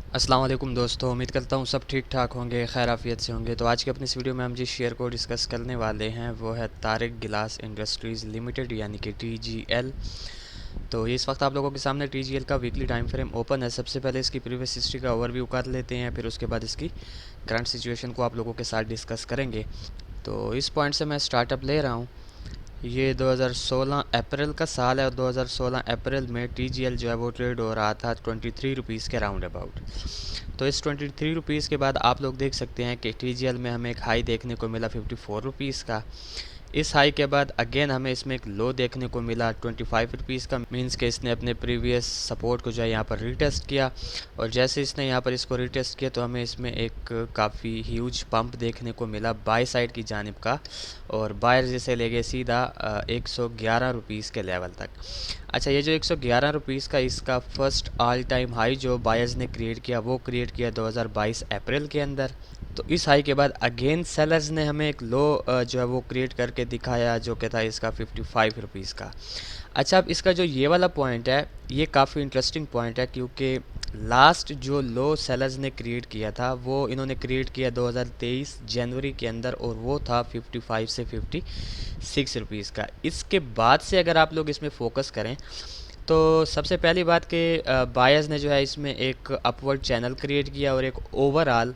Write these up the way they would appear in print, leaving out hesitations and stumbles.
अस्सलाम वालेकुम दोस्तों, उम्मीद करता हूँ सब ठीक ठाक होंगे, खैर आफियत से होंगे। तो आज की अपनी इस वीडियो में हम जिस शेयर को डिस्कस करने वाले हैं वो है तारिक गिलास इंडस्ट्रीज़ लिमिटेड यानी कि TGL। तो ये इस वक्त आप लोगों के सामने TGL का वीकली टाइम फ्रेम ओपन है। सबसे पहले इसकी प्रीवियस हिस्ट्री का ओवरव्यू कर लेते हैं, फिर उसके बाद इसकी करंट सिचुएशन को आप लोगों के साथ डिस्कस करेंगे। तो इस पॉइंट से मैं स्टार्टअप ले रहा हूँ। ये 2016 अप्रैल का साल है और 2016 अप्रैल में TGL जो है वो ट्रेड हो रहा था 23 रुपीज़ के राउंड अबाउट। तो इस 23 रुपीज़ के बाद आप लोग देख सकते हैं कि TGL में हमें एक हाई देखने को मिला 54 रुपीज़ का। इस हाई के बाद अगेन हमें इसमें एक लो देखने को मिला 25 रुपीज़ का। मींस के इसने अपने प्रीवियस सपोर्ट को जो है यहाँ पर रीटेस्ट किया, और जैसे इसने यहाँ पर इसको रीटेस्ट किया तो हमें इसमें एक काफ़ी ह्यूज पंप देखने को मिला बाय साइड की जानिब का, और बायर जिसे ले गए सीधा 111 रुपीज़ के लेवल तक। अच्छा, ये जो 111 रुपीज़ का इसका फर्स्ट ऑल टाइम हाई जो बायर्स ने क्रिएट किया वो क्रिएट किया 2022 अप्रैल के अंदर। तो इस हाई के बाद अगेन सेलर्स ने हमें एक लो जो है वो क्रिएट करके दिखाया जो कि था इसका 55 रुपीज़ का। अच्छा, अब इसका जो ये वाला पॉइंट है ये काफ़ी इंटरेस्टिंग पॉइंट है, क्योंकि लास्ट जो लो सेलर्स ने क्रिएट किया था वो इन्होंने क्रिएट किया 2023 जनवरी के अंदर, और वो था 55 से 56 रुपीज़ का। इसके बाद से अगर आप लोग इसमें फोकस करें तो सबसे पहली बात कि बायर्स ने जो है इसमें एक अपवर्ड चैनल क्रिएट किया, और एक ओवरऑल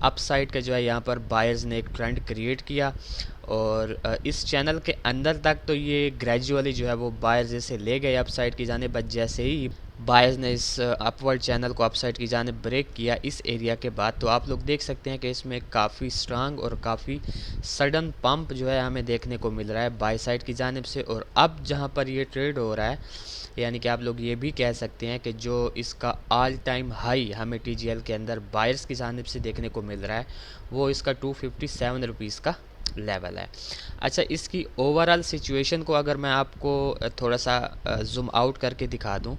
अपसाइड का जो है यहाँ पर बायर्स ने एक ट्रेंड क्रिएट किया, और इस चैनल के अंदर तक तो ये ग्रेजुअली जो है वो बायर्स जैसे ले गए अपसाइड की जाने, बट जैसे ही बायर्स ने इस अपवर्ड चैनल को अपसाइड की जाने ब्रेक किया इस एरिया के बाद, तो आप लोग देख सकते हैं कि इसमें काफ़ी स्ट्रांग और काफ़ी सडन पंप जो है हमें देखने को मिल रहा है बाय साइड की जानिब से। और अब जहाँ पर ये ट्रेड हो रहा है, यानी कि आप लोग ये भी कह सकते हैं कि जो इसका ऑल टाइम हाई हमें TGL के अंदर बायर्स की जानिब से देखने को मिल रहा है वो इसका 257 रुपीज़ का लेवल है। अच्छा, इसकी ओवरऑल सिचुएशन को अगर मैं आपको थोड़ा सा जूम आउट करके दिखा दूं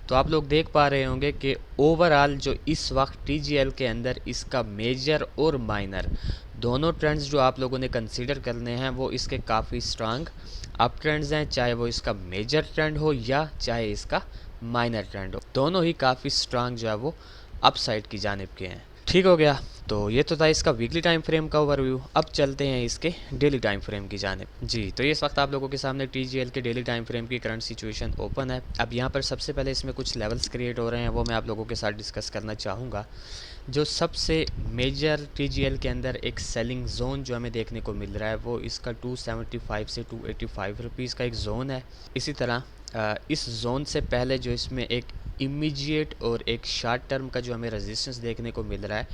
तो आप लोग देख पा रहे होंगे कि ओवरऑल जो इस वक्त TGL के अंदर इसका मेजर और माइनर दोनों ट्रेंड्स जो आप लोगों ने कंसीडर करने हैं वो इसके काफ़ी स्ट्रांग अप ट्रेंड्स हैं, चाहे वो इसका मेजर ट्रेंड हो या चाहे इसका माइनर ट्रेंड हो, दोनों ही काफ़ी स्ट्रांग जो है वो अप साइड की जानिब के हैं। ठीक हो गया, तो ये तो था इसका वीकली टाइम फ्रेम का ओवरव्यू। अब चलते हैं इसके डेली टाइम फ्रेम की जानिब। जी, तो ये इस वक्त आप लोगों के सामने TGL के डेली टाइम फ्रेम की करंट सिचुएशन ओपन है। अब यहाँ पर सबसे पहले इसमें कुछ लेवल्स क्रिएट हो रहे हैं वो मैं आप लोगों के साथ डिस्कस करना चाहूँगा। जो सबसे मेजर TGL के अंदर एक सेलिंग जोन जो हमें देखने को मिल रहा है वो इसका 275 से 285 रुपीज़ का एक जोन है। इसी तरह इस जोन से पहले जो इसमें एक इमीडिएट और एक शॉर्ट टर्म का जो हमें रेजिस्टेंस देखने को मिल रहा है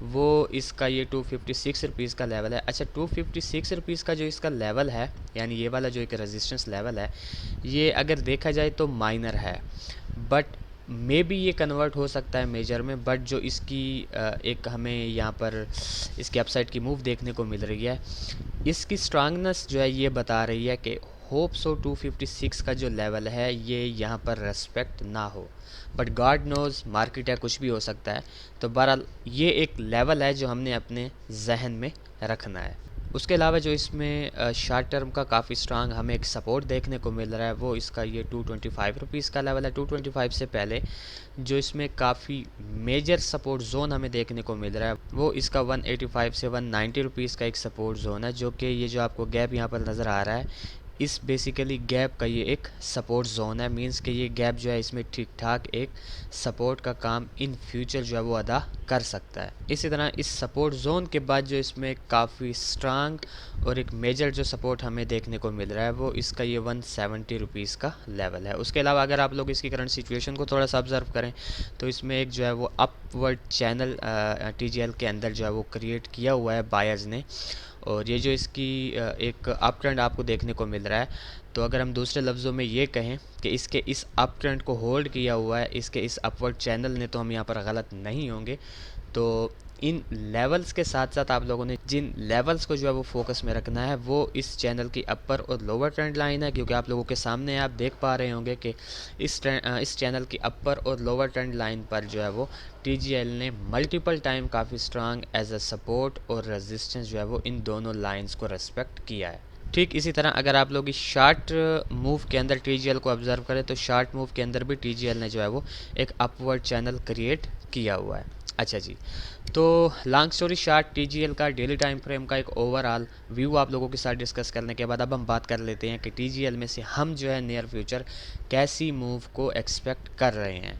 वो इसका ये 256 रुपीज़ का लेवल है। अच्छा, 256 रुपीज़ का जो इसका लेवल है, यानी ये वाला जो एक रेजिस्टेंस लेवल है, ये अगर देखा जाए तो माइनर है, बट मे बी ये कन्वर्ट हो सकता है मेजर में। बट जो इसकी एक हमें यहाँ पर इसकी अपसाइड की मूव देखने को मिल रही है, इसकी स्ट्रांगनेस जो है ये बता रही है कि होप सो 256 का जो लेवल है ये यहाँ पर रेस्पेक्ट ना हो, बट गॉड नोज़, मार्केट है, कुछ भी हो सकता है। तो बहरहाल ये एक लेवल है जो हमने अपने जहन में रखना है। उसके अलावा जो इसमें शॉर्ट टर्म का काफ़ी स्ट्रांग हमें एक सपोर्ट देखने को मिल रहा है वो इसका ये 225 रुपीज़ का लेवल है। 225 से पहले जो इसमें काफ़ी मेजर सपोर्ट जोन हमें देखने को मिल रहा है वो इसका 185 से 190 रुपीज़ का एक सपोर्ट जोन है, जो कि ये जो आपको गैप यहाँ पर नज़र आ रहा है इस बेसिकली गैप का ये एक सपोर्ट जोन है। मींस कि ये गैप जो है इसमें ठीक ठाक एक सपोर्ट का काम इन फ्यूचर जो है वो अदा कर सकता है। इसी तरह इस सपोर्ट जोन के बाद जो इसमें काफ़ी स्ट्रांग और एक मेजर जो सपोर्ट हमें देखने को मिल रहा है वो इसका ये 170 रुपीज़ का लेवल है। उसके अलावा अगर आप लोग इसकी करंट सिचुएशन को थोड़ा सा ऑब्जर्व करें तो इसमें एक जो है वो अपवर्ड चैनल TGL के अंदर जो है वो क्रिएट किया हुआ है बायर्स ने, और ये जो इसकी एक अप ट्रेंड आपको देखने को मिल रहा है, तो अगर हम दूसरे लफ्ज़ों में ये कहें कि इसके इस अप ट्रेंड को होल्ड किया हुआ है इसके इस अपवर्ड चैनल ने, तो हम यहाँ पर गलत नहीं होंगे। तो इन लेवल्स के साथ साथ आप लोगों ने जिन लेवल्स को जो है वो फोकस में रखना है वो इस चैनल की अपर और लोअर ट्रेंड लाइन है, क्योंकि आप लोगों के सामने आप देख पा रहे होंगे कि इस चैनल की अपर और लोअर ट्रेंड लाइन पर जो है वो TGL ने मल्टीपल टाइम काफ़ी स्ट्रांग एज अ सपोर्ट और रेजिस्टेंस जो है वो इन दोनों लाइंस को रेस्पेक्ट किया है। ठीक इसी तरह अगर आप लोग इस शार्ट मूव के अंदर टीजीएल को ऑब्जर्व करें तो शार्ट मूव के अंदर भी टीजीएल ने जो है वो एक अपवर्ड चैनल क्रिएट किया हुआ है। अच्छा जी, तो लॉन्ग स्टोरी शार्ट टीजीएल का डेली टाइम फ्रेम का एक ओवरऑल व्यू आप लोगों के साथ डिस्कस करने के बाद अब हम बात कर लेते हैं कि टीजीएल में से हम जो है नियर फ्यूचर कैसी मूव को एक्सपेक्ट कर रहे हैं।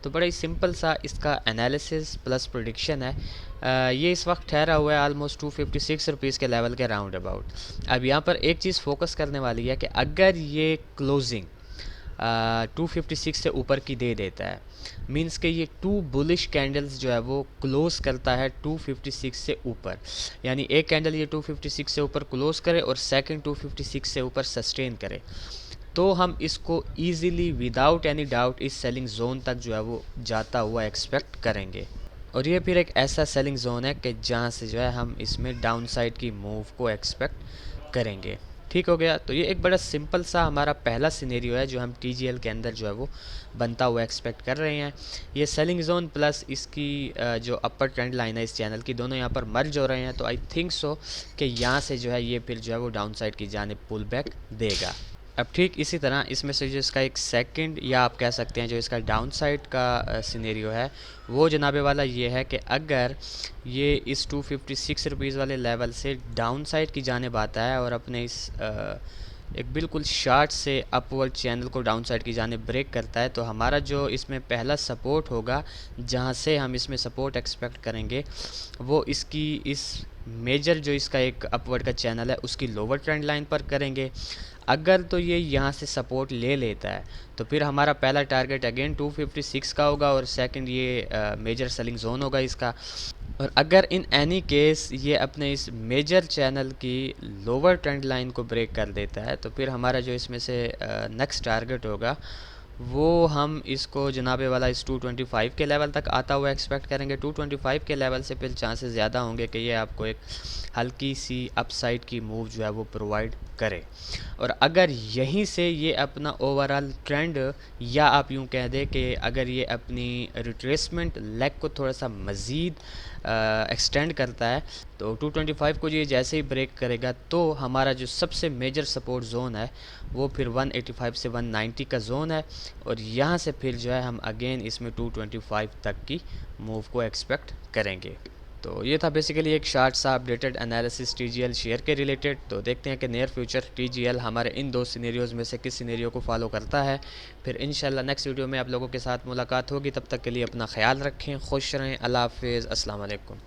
तो बड़ा ही सिंपल सा इसका एनालिसिस प्लस प्रोडिक्शन है। ये इस वक्त ठहरा हुआ है ऑलमोस्ट 256 रुपीज़ के लेवल के राउंड अबाउट। अब यहाँ पर एक चीज़ फोकस करने वाली है कि अगर ये क्लोजिंग 256 से ऊपर की दे देता है, मींस कि ये टू बुलिश कैंडल्स जो है वो क्लोज करता है 256 से ऊपर, यानी एक कैंडल ये 256 से ऊपर क्लोज करे और सेकंड 256 से ऊपर सस्टेन करे, तो हम इसको ईज़िली विदाउट एनी डाउट इस सेलिंग जोन तक जो है वो जाता हुआ एक्सपेक्ट करेंगे। और ये फिर एक ऐसा सेलिंग जोन है कि जहाँ से जो है हम इसमें डाउन साइड की मूव को एक्सपेक्ट करेंगे। ठीक हो गया। तो ये एक बड़ा सिंपल सा हमारा पहला सिनेरियो है जो हम टीजीएल के अंदर जो है वो बनता हुआ एक्सपेक्ट कर रहे हैं। ये सेलिंग जोन प्लस इसकी जो अपर ट्रेंड लाइन है इस चैनल की, दोनों यहाँ पर मर्ज हो रहे हैं। तो आई थिंक सो कि यहाँ से जो है ये फिर जो है वो डाउन साइड की जानिब पुल बैक देगा। अब ठीक इसी तरह इसमें से जो इसका एक सेकंड या आप कह सकते हैं जो इसका डाउन साइड का सिनेरियो है वो जनाबे वाला ये है कि अगर ये इस 256 रुपीज़ वाले लेवल से डाउन साइड की जानिब आता है और अपने इस एक बिल्कुल शार्ट से अपवर्ड चैनल को डाउन साइड की जानिब ब्रेक करता है, तो हमारा जो इसमें पहला सपोर्ट होगा जहाँ से हम इसमें सपोर्ट एक्सपेक्ट करेंगे वो इसकी इस मेजर जो इसका एक अपवर्ड का चैनल है उसकी लोअर ट्रेंड लाइन पर करेंगे। अगर तो ये यहाँ से सपोर्ट ले लेता है तो फिर हमारा पहला टारगेट अगेन 256 का होगा और सेकंड ये मेजर सेलिंग जोन होगा इसका। और अगर इन एनी केस ये अपने इस मेजर चैनल की लोअर ट्रेंड लाइन को ब्रेक कर देता है तो फिर हमारा जो इसमें से नेक्स्ट टारगेट होगा वो हम इसको जनाबे वाला इस 225 के लेवल तक आता हुआ एक्सपेक्ट करेंगे। 225 के लेवल से फिर चांसेस ज़्यादा होंगे कि ये आपको एक हल्की सी अपसाइड की मूव जो है वो प्रोवाइड करे। और अगर यहीं से ये अपना ओवरऑल ट्रेंड या आप यूँ कह दें कि अगर ये अपनी रिट्रेसमेंट लेग को थोड़ा सा मज़ीद एक्सटेंड करता है तो 225 को ये जैसे ही ब्रेक करेगा तो हमारा जो सबसे मेजर सपोर्ट जोन है वो फिर 185 से 190 का जोन है और यहाँ से फिर जो है हम अगेन इसमें 225 तक की मूव को एक्सपेक्ट करेंगे। तो ये था बेसिकली एक शार्ट सा अपडेटेड एनालिसिस टीजीएल शेयर के रिलेटेड। तो देखते हैं कि नियर फ्यूचर टीजीएल हमारे इन दो सिनेरियोज़ में से किस सिनेरियो को फॉलो करता है। फिर इंशाल्लाह नेक्स्ट वीडियो में आप लोगों के साथ मुलाकात होगी। तब तक के लिए अपना ख्याल रखें, खुश रहें, अल्लाह हाफिज़, अस्सलाम वालेकुम।